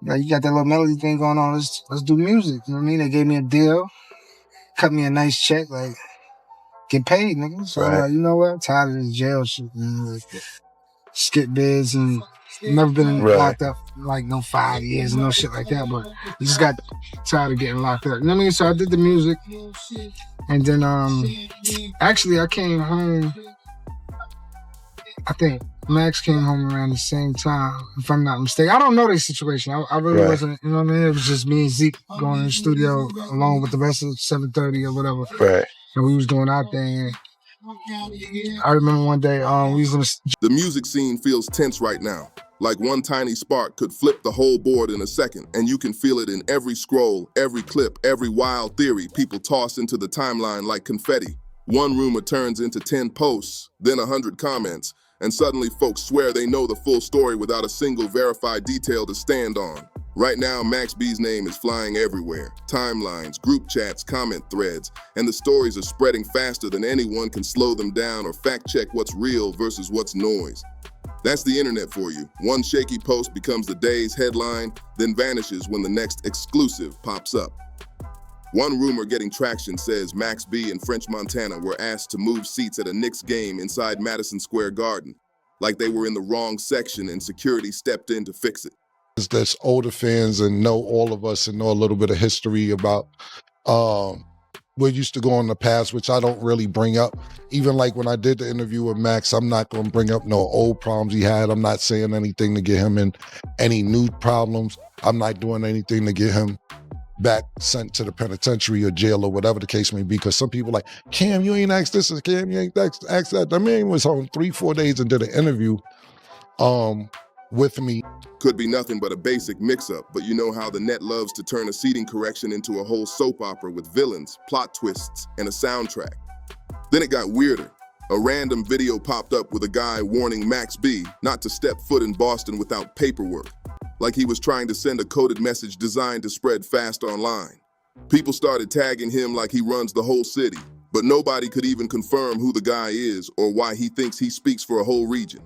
Like, you got that little melody thing going on. Let's do music. You know what I mean? They gave me a deal, cut me a nice check, like get paid, nigga. So I'm like, you know what? I'm tired of this jail shit, man. Like, skip bids and never been locked up like no 5 years and no shit like that. But I just got tired of getting locked up. You know what I mean? So I did the music, and then actually I came home. I think Max came home around the same time, if I'm not mistaken. I don't know the situation. I really wasn't, you know what I mean? It was just me and Zeke going in the studio along with the rest of 730 or whatever. Right. And we was doing our thing. I remember one day we was in The music scene feels tense right now. Like one tiny spark could flip the whole board in a second, and you can feel it in every scroll, every clip, every wild theory people toss into the timeline like confetti. One rumor turns into 10 posts, then 100 comments, and suddenly folks swear they know the full story without a single verified detail to stand on. Right now, Max B's name is flying everywhere. Timelines, group chats, comment threads, and the stories are spreading faster than anyone can slow them down or fact check what's real versus what's noise. That's the internet for you. One shaky post becomes the day's headline, then vanishes when the next exclusive pops up. One rumor getting traction says Max B and French Montana were asked to move seats at a Knicks game inside Madison Square Garden, like they were in the wrong section and security stepped in to fix it. That's older fans and know all of us and know a little bit of history about what used to go in the past, which I don't really bring up. Even like when I did the interview with Max, I'm not going to bring up no old problems he had. I'm not saying anything to get him in any new problems. I'm not doing anything to get him back sent to the penitentiary or jail or whatever the case may be, because some people like, Cam, you ain't asked this, and Cam, you ain't asked that. The man was home 3-4 days and did an interview with me. Could be nothing but a basic mix-up, but you know how the net loves to turn a seating correction into a whole soap opera with villains, plot twists, and a soundtrack. Then it got weirder. A random video popped up with a guy warning Max B not to step foot in Boston without paperwork, like he was trying to send a coded message designed to spread fast online. People started tagging him like he runs the whole city, but nobody could even confirm who the guy is or why he thinks he speaks for a whole region.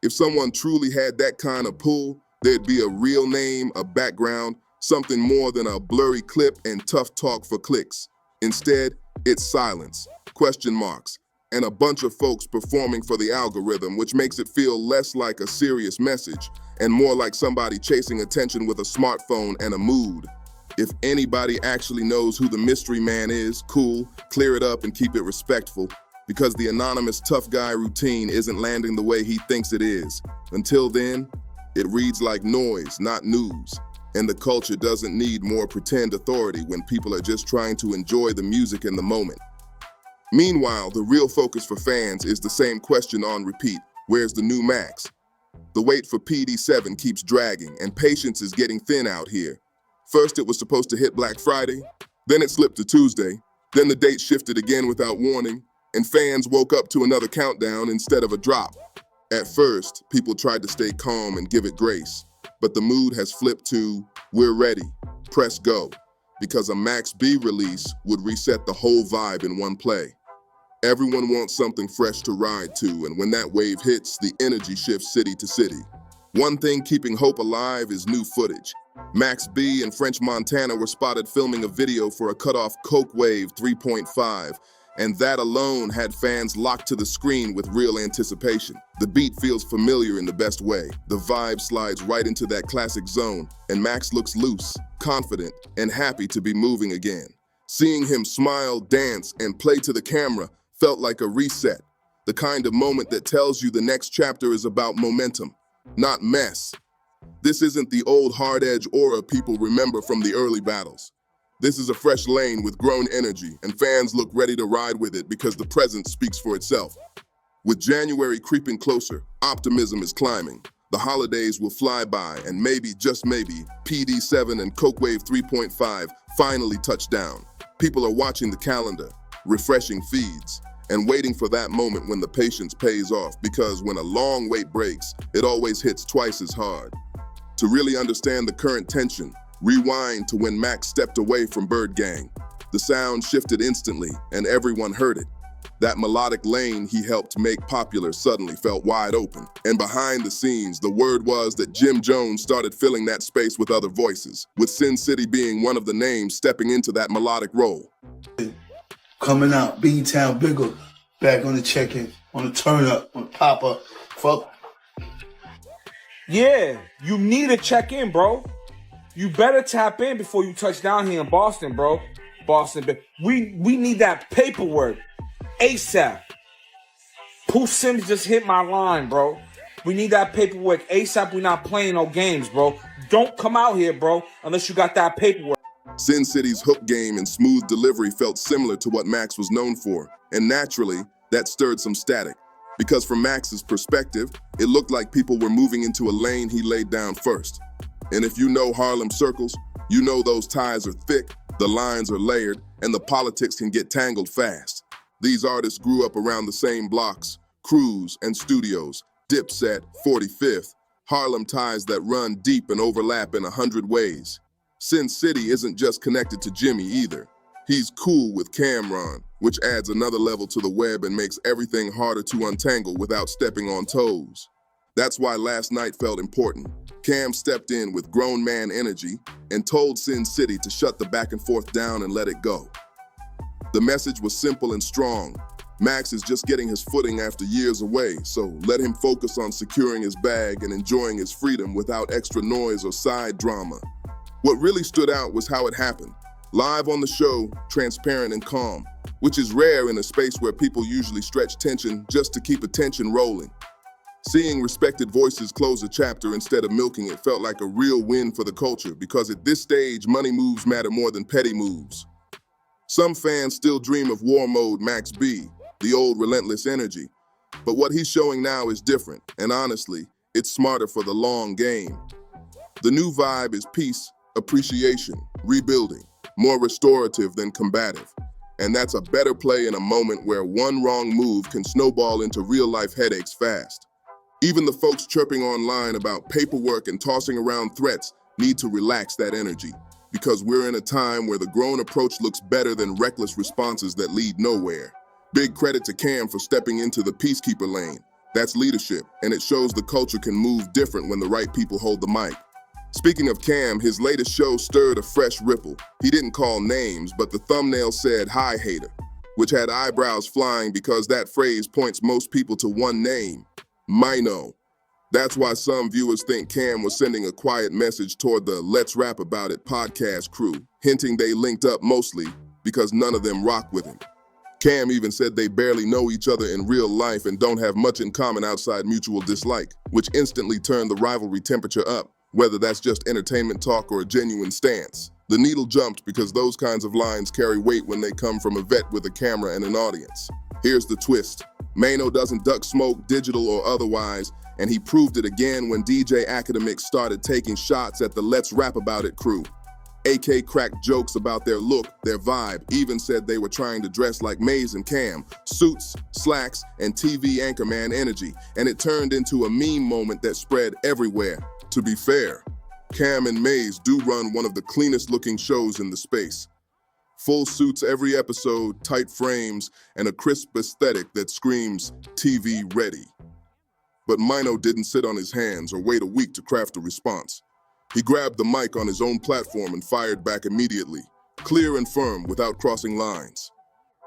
If someone truly had that kind of pull, there'd be a real name, a background, something more than a blurry clip and tough talk for clicks. Instead, it's silence, question marks, and a bunch of folks performing for the algorithm, which makes it feel less like a serious message and more like somebody chasing attention with a smartphone and a mood. If anybody actually knows who the mystery man is, cool, clear it up and keep it respectful, because the anonymous tough guy routine isn't landing the way he thinks it is. Until then, it reads like noise, not news. And the culture doesn't need more pretend authority when people are just trying to enjoy the music in the moment. Meanwhile, the real focus for fans is the same question on repeat: where's the new Max? The wait for PD7 keeps dragging, and patience is getting thin out here. First it was supposed to hit Black Friday, then it slipped to Tuesday, then the date shifted again without warning, and fans woke up to another countdown instead of a drop. At first, people tried to stay calm and give it grace, but the mood has flipped to, we're ready, press go, because a Max B release would reset the whole vibe in one play. Everyone wants something fresh to ride to, and when that wave hits, the energy shifts city to city. One thing keeping hope alive is new footage. Max B and French Montana were spotted filming a video for a cut-off Coke Wave 3.5, and that alone had fans locked to the screen with real anticipation. The beat feels familiar in the best way. The vibe slides right into that classic zone, and Max looks loose, confident, and happy to be moving again. Seeing him smile, dance, and play to the camera felt like a reset, the kind of moment that tells you the next chapter is about momentum, not mess. This isn't the old hard-edge aura people remember from the early battles. This is a fresh lane with grown energy, and fans look ready to ride with it because the present speaks for itself. With January creeping closer, optimism is climbing. The holidays will fly by, and maybe, just maybe, PD7 and Coke Wave 3.5 finally touch down. People are watching the calendar, refreshing feeds, and waiting for that moment when the patience pays off, because when a long wait breaks, it always hits twice as hard. To really understand the current tension, rewind to when Max stepped away from Bird Gang. The sound shifted instantly, and everyone heard it. That melodic lane he helped make popular suddenly felt wide open. And behind the scenes, the word was that Jim Jones started filling that space with other voices, with Sin City being one of the names stepping into that melodic role. Coming out, B-Town Bigger, back on the check-in, on the turn-up, on the pop-up. Fuck. Yeah, you need to check in, bro. You better tap in before you touch down here in Boston, bro. Boston, we need that paperwork ASAP. Pooh Sims just hit my line, bro. We need that paperwork ASAP. We're not playing no games, bro. Don't come out here, bro, unless you got that paperwork. Sin City's hook game and smooth delivery felt similar to what Max was known for, and naturally, that stirred some static. Because from Max's perspective, it looked like people were moving into a lane he laid down first. And if you know Harlem circles, you know those ties are thick, the lines are layered, and the politics can get tangled fast. These artists grew up around the same blocks, crews and studios, Dipset, 45th, Harlem ties that run deep and overlap in 100 ways. Sin City isn't just connected to Jimmy either. He's cool with Cameron, which adds another level to the web and makes everything harder to untangle without stepping on toes. That's why last night felt important. Cam stepped in with grown man energy and told Sin City to shut the back and forth down and let it go. The message was simple and strong. Max is just getting his footing after years away, so let him focus on securing his bag and enjoying his freedom without extra noise or side drama. What really stood out was how it happened. Live on the show, transparent and calm, which is rare in a space where people usually stretch tension just to keep attention rolling. Seeing respected voices close a chapter instead of milking it felt like a real win for the culture, because at this stage, money moves matter more than petty moves. Some fans still dream of war mode Max B, the old relentless energy. But what he's showing now is different, and honestly, it's smarter for the long game. The new vibe is peace, appreciation, rebuilding, more restorative than combative. And that's a better play in a moment where one wrong move can snowball into real-life headaches fast. Even the folks chirping online about paperwork and tossing around threats need to relax that energy, because we're in a time where the grown approach looks better than reckless responses that lead nowhere. Big credit to Cam for stepping into the peacekeeper lane. That's leadership, and it shows the culture can move different when the right people hold the mic. Speaking of Cam, his latest show stirred a fresh ripple. He didn't call names, but the thumbnail said, "Hi, hater," which had eyebrows flying because that phrase points most people to one name, Maino. That's why some viewers think Cam was sending a quiet message toward the Let's Rap About It podcast crew, hinting they linked up mostly because none of them rock with him. Cam even said they barely know each other in real life and don't have much in common outside mutual dislike, which instantly turned the rivalry temperature up, whether that's just entertainment talk or a genuine stance. The needle jumped because those kinds of lines carry weight when they come from a vet with a camera and an audience. Here's the twist. Maino doesn't duck smoke, digital or otherwise, and he proved it again when DJ Academics started taking shots at the Let's Rap About It crew. AK cracked jokes about their look, their vibe, even said they were trying to dress like Maze and Cam, suits, slacks, and TV anchorman energy, and it turned into a meme moment that spread everywhere. To be fair, Cam and Maze do run one of the cleanest looking shows in the space. Full suits every episode, tight frames, and a crisp aesthetic that screams TV ready. But Maino didn't sit on his hands or wait a week to craft a response. He grabbed the mic on his own platform and fired back immediately, clear and firm without crossing lines.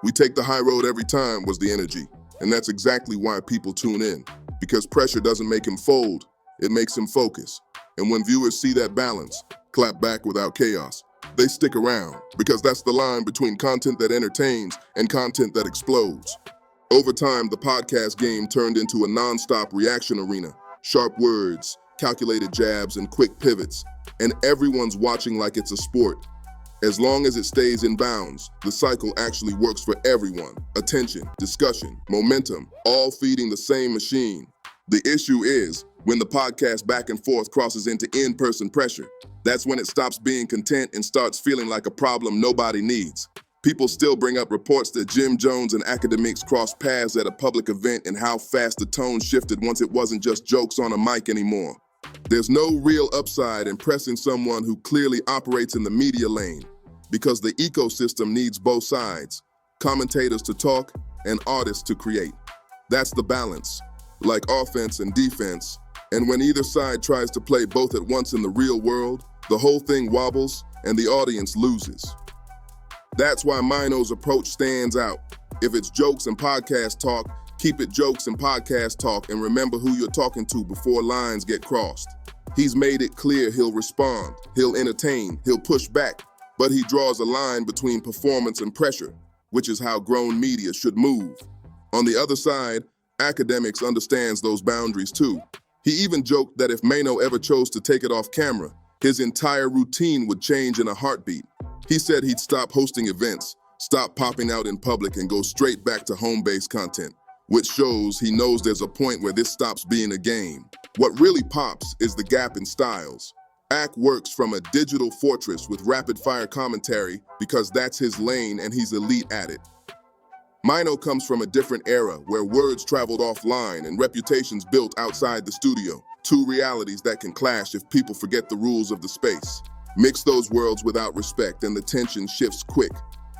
"We take the high road every time" was the energy, and that's exactly why people tune in, because pressure doesn't make him fold, it makes him focus. And when viewers see that balance, clap back without chaos, they stick around, because that's the line between content that entertains and content that explodes. Over time, the podcast game turned into a non-stop reaction arena. Sharp words, calculated jabs, and quick pivots. And everyone's watching like it's a sport. As long as it stays in bounds, the cycle actually works for everyone. Attention, discussion, momentum, all feeding the same machine. The issue is, when the podcast back and forth crosses into in-person pressure, that's when it stops being content and starts feeling like a problem nobody needs. People still bring up reports that Jim Jones and Academics crossed paths at a public event and how fast the tone shifted once it wasn't just jokes on a mic anymore. There's no real upside in pressing someone who clearly operates in the media lane, because the ecosystem needs both sides, commentators to talk and artists to create. That's the balance, like offense and defense. And when either side tries to play both at once in the real world, the whole thing wobbles and the audience loses. That's why Maino's approach stands out. If it's jokes and podcast talk, keep it jokes and podcast talk, and remember who you're talking to before lines get crossed. He's made it clear he'll respond, he'll entertain, he'll push back, but he draws a line between performance and pressure, which is how grown media should move. On the other side, academics understands those boundaries too. He even joked that if Maino ever chose to take it off camera, his entire routine would change in a heartbeat. He said he'd stop hosting events, stop popping out in public, and go straight back to home-based content, which shows he knows there's a point where this stops being a game. What really pops is the gap in styles. Ack works from a digital fortress with rapid-fire commentary because that's his lane and he's elite at it. Maino comes from a different era where words traveled offline and reputations built outside the studio. Two realities that can clash if people forget the rules of the space. Mix those worlds without respect and the tension shifts quick.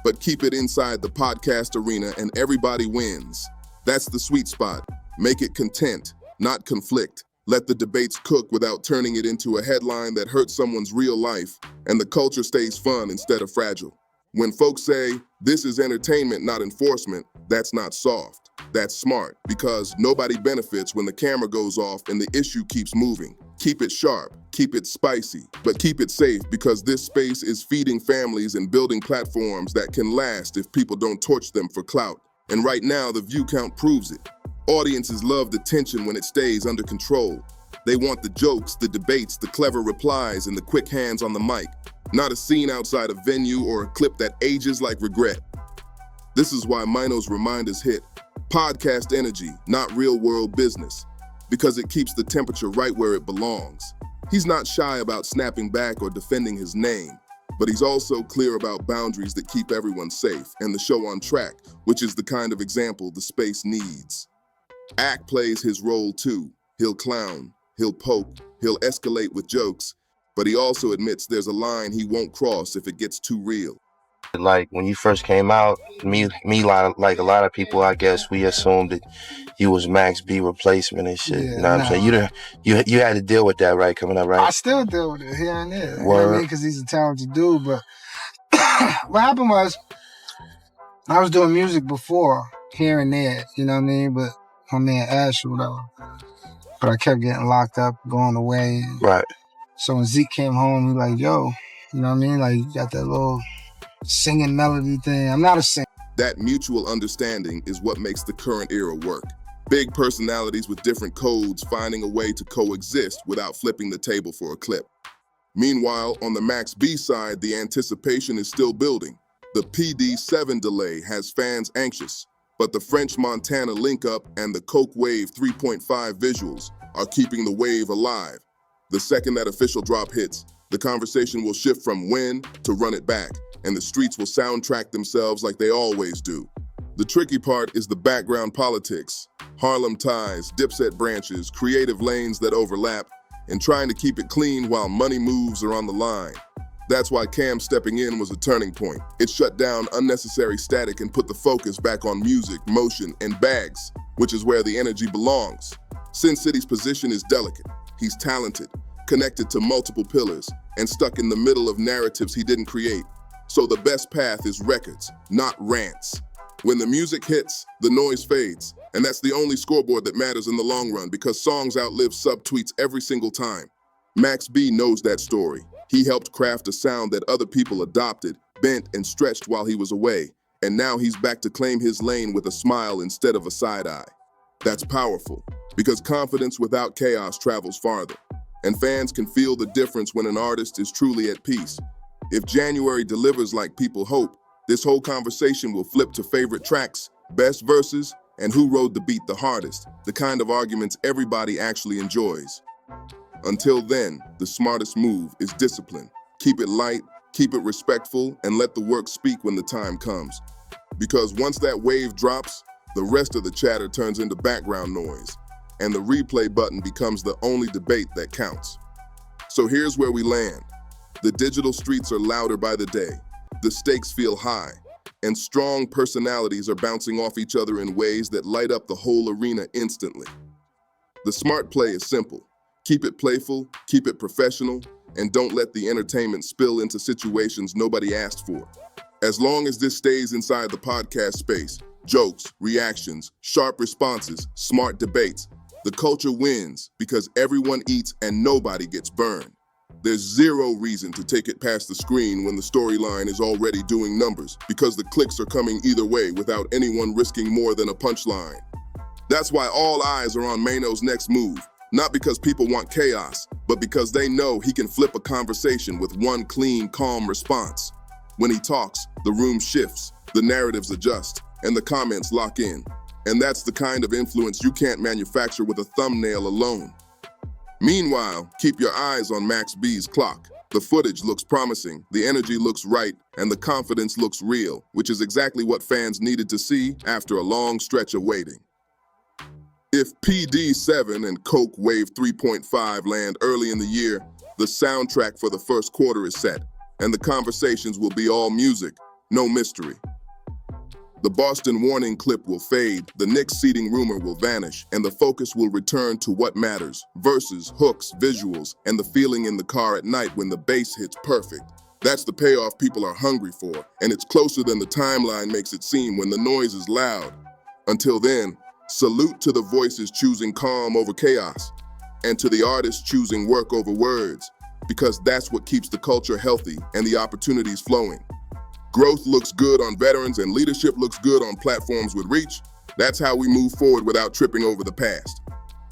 But keep it inside the podcast arena and everybody wins. That's the sweet spot. Make it content, not conflict. Let the debates cook without turning it into a headline that hurts someone's real life, and the culture stays fun instead of fragile. When folks say, this is entertainment, not enforcement, that's not soft. That's smart, because nobody benefits when the camera goes off and the issue keeps moving. Keep it sharp, keep it spicy, but keep it safe, because this space is feeding families and building platforms that can last if people don't torch them for clout. And right now, the view count proves it. Audiences love the tension when it stays under control. They want the jokes, the debates, the clever replies, and the quick hands on the mic. Not a scene outside a venue or a clip that ages like regret. This is why Maino's reminders hit. Podcast energy, not real-world business, because it keeps the temperature right where it belongs. He's not shy about snapping back or defending his name, but he's also clear about boundaries that keep everyone safe and the show on track, which is the kind of example the space needs. Ack plays his role too. He'll clown, he'll poke, he'll escalate with jokes, but he also admits there's a line he won't cross if it gets too real. Like when you first came out, like a lot of people, I guess we assumed that you was Max B replacement and shit. Yeah, you know what I'm saying? You had to deal with that, right? Coming up, right? I still deal with it here and there. You know what I Word. mean? Because he's a talented dude. But what happened was, I was doing music before, here and there, you know what I mean? But my man Ash or whatever. But I kept getting locked up, going away. Right. So when Zeke came home, he like, yo, you know what I mean? Like, you got that little singing melody thing. I'm not a singer. That mutual understanding is what makes the current era work. Big personalities with different codes finding a way to coexist without flipping the table for a clip. Meanwhile, on the Max B side, the anticipation is still building. The PD7 delay has fans anxious, but the French-Montana link-up and the Coke Wave 3.5 visuals are keeping the wave alive. The second that official drop hits, the conversation will shift from when to run it back, and the streets will soundtrack themselves like they always do. The tricky part is the background politics. Harlem ties, Dipset branches, creative lanes that overlap, and trying to keep it clean while money moves are on the line. That's why Cam stepping in was a turning point. It shut down unnecessary static and put the focus back on music, motion, and bags, which is where the energy belongs. Sin City's position is delicate. He's talented, connected to multiple pillars, and stuck in the middle of narratives he didn't create. So the best path is records, not rants. When the music hits, the noise fades, and that's the only scoreboard that matters in the long run because songs outlive sub-tweets every single time. Max B knows that story. He helped craft a sound that other people adopted, bent, and stretched while he was away, and now he's back to claim his lane with a smile instead of a side eye. That's powerful, because confidence without chaos travels farther, and fans can feel the difference when an artist is truly at peace. If January delivers like people hope, this whole conversation will flip to favorite tracks, best verses, and who rode the beat the hardest, the kind of arguments everybody actually enjoys. Until then, the smartest move is discipline. Keep it light, keep it respectful, and let the work speak when the time comes. Because once that wave drops, the rest of the chatter turns into background noise, and the replay button becomes the only debate that counts. So here's where we land. The digital streets are louder by the day. The stakes feel high. and strong personalities are bouncing off each other in ways that light up the whole arena instantly. The smart play is simple. Keep it playful, keep it professional, and don't let the entertainment spill into situations nobody asked for. As long as this stays inside the podcast space, jokes, reactions, sharp responses, smart debates, the culture wins because everyone eats and nobody gets burned. There's zero reason to take it past the screen when the storyline is already doing numbers because the clicks are coming either way without anyone risking more than a punchline. That's why all eyes are on Maino's next move, not because people want chaos, but because they know he can flip a conversation with one clean, calm response. When he talks, the room shifts, the narratives adjust, and the comments lock in. And that's the kind of influence you can't manufacture with a thumbnail alone. Meanwhile, keep your eyes on Max B's clock. The footage looks promising, the energy looks right, and the confidence looks real, which is exactly what fans needed to see after a long stretch of waiting. If PD7 and Coke Wave 3.5 land early in the year, the soundtrack for the first quarter is set, and the conversations will be all music, no mystery. The Boston warning clip will fade, the Knicks seeding rumor will vanish, and the focus will return to what matters: verses, hooks, visuals, and the feeling in the car at night when the bass hits perfect. That's the payoff people are hungry for, and it's closer than the timeline makes it seem when the noise is loud. Until then, salute to the voices choosing calm over chaos, and to the artists choosing work over words, because that's what keeps the culture healthy and the opportunities flowing. Growth looks good on veterans and leadership looks good on platforms with reach. That's how we move forward without tripping over the past.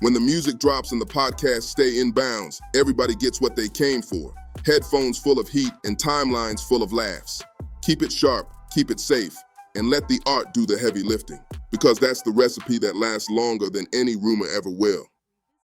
When the music drops and the podcasts stay in bounds, everybody gets what they came for. Headphones full of heat and timelines full of laughs. Keep it sharp, keep it safe, and let the art do the heavy lifting, because that's the recipe that lasts longer than any rumor ever will.